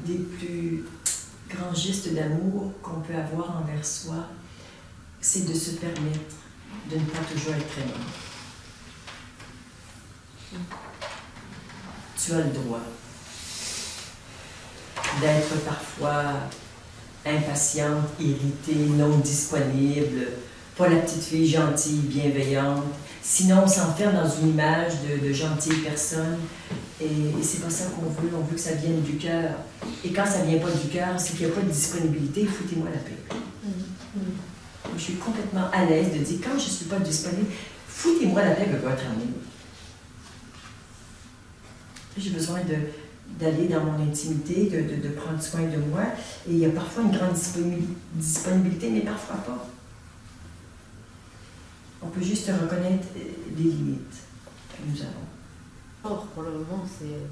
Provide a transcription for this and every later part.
des plus grands gestes d'amour qu'on peut avoir envers soi, c'est de se permettre de ne pas toujours être aimant. Tu as le droit d'être parfois impatiente, irritée, non disponible, pas la petite fille gentille, bienveillante. Sinon, on s'enferme dans une image de gentille personne et c'est pas ça qu'on veut que ça vienne du cœur. Et quand ça vient pas du cœur, c'est qu'il n'y a pas de disponibilité, foutez-moi la paix. Je suis complètement à l'aise de dire, quand je ne suis pas disponible, foutez-moi la paix de votre amour. J'ai besoin d'aller dans mon intimité, de prendre soin de moi. Et il y a parfois une grande disponibilité, mais parfois pas. On peut juste reconnaître les limites que nous avons. Or, pour le moment, c'est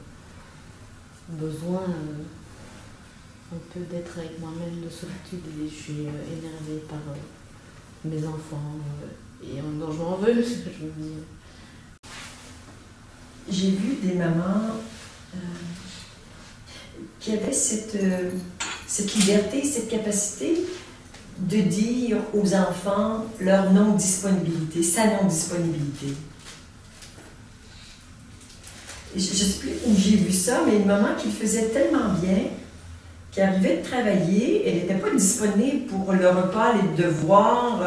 besoin un peu d'être avec moi-même, de solitude. Et je suis énervée par mes enfants. Et en même temps, je m'en veux, parce que je me dis... J'ai vu des mamans qui avaient cette liberté, cette capacité de dire aux enfants leur non-disponibilité, sa non-disponibilité. Je ne sais plus où j'ai vu ça, mais une maman qui le faisait tellement bien, qui arrivait de travailler, elle n'était pas disponible pour le repas, les devoirs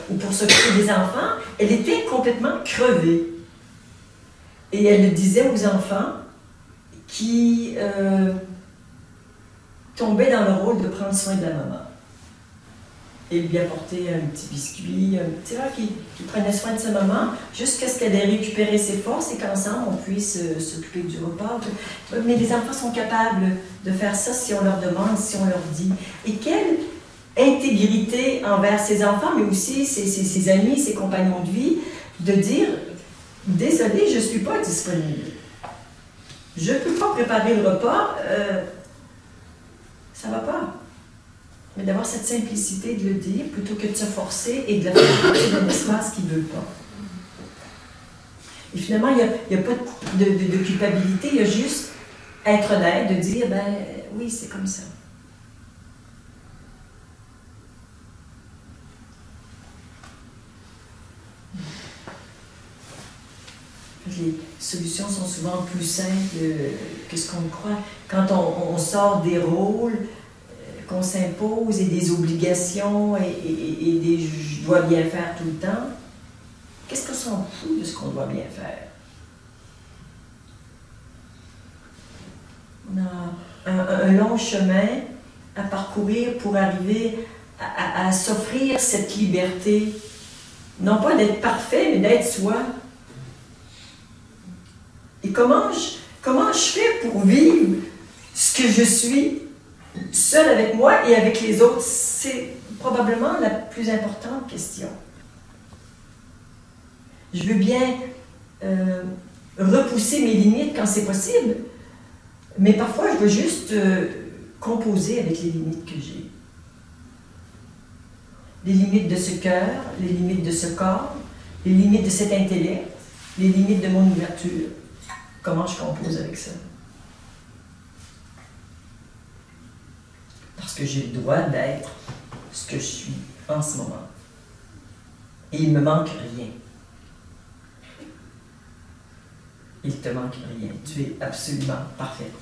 ou pour s'occuper des enfants, elle était complètement crevée. Et elle le disait aux enfants qui tombaient dans le rôle de prendre soin de la maman. Et lui apporter un petit biscuit, qui prenait soin de sa maman, jusqu'à ce qu'elle ait récupéré ses forces et qu'ensemble on puisse s'occuper du repas. Mais les enfants sont capables de faire ça si on leur demande, si on leur dit. Et quelle intégrité envers ses enfants, mais aussi ses amis, ses compagnons de vie, de dire « Désolée, je ne suis pas disponible. Je ne peux pas préparer le repas, ça ne va pas. » Mais d'avoir cette simplicité de le dire plutôt que de se forcer et de le faire partir d'un espace qu'il ne veut pas. Et finalement, il n'y a pas de culpabilité, il y a juste être honnête, de dire, ben oui, c'est comme ça. Les solutions sont souvent plus simples que ce qu'on croit. Quand on sort des rôles qu'on s'impose et des obligations et des « je dois bien faire tout le temps », qu'est-ce qu'on s'en fout de ce qu'on doit bien faire? On a un long chemin à parcourir pour arriver à s'offrir cette liberté, non pas d'être parfait, mais d'être soi. Et comment je fais pour vivre ce que je suis seule avec moi et avec les autres? C'est probablement la plus importante question. Je veux bien repousser mes limites quand c'est possible, mais parfois je veux juste composer avec les limites que j'ai. Les limites de ce cœur, les limites de ce corps, les limites de cet intellect, les limites de mon ouverture. Comment je compose avec ça? Parce que j'ai le droit d'être ce que je suis en ce moment. Et il ne me manque rien. Il te manque rien. Tu es absolument parfaite.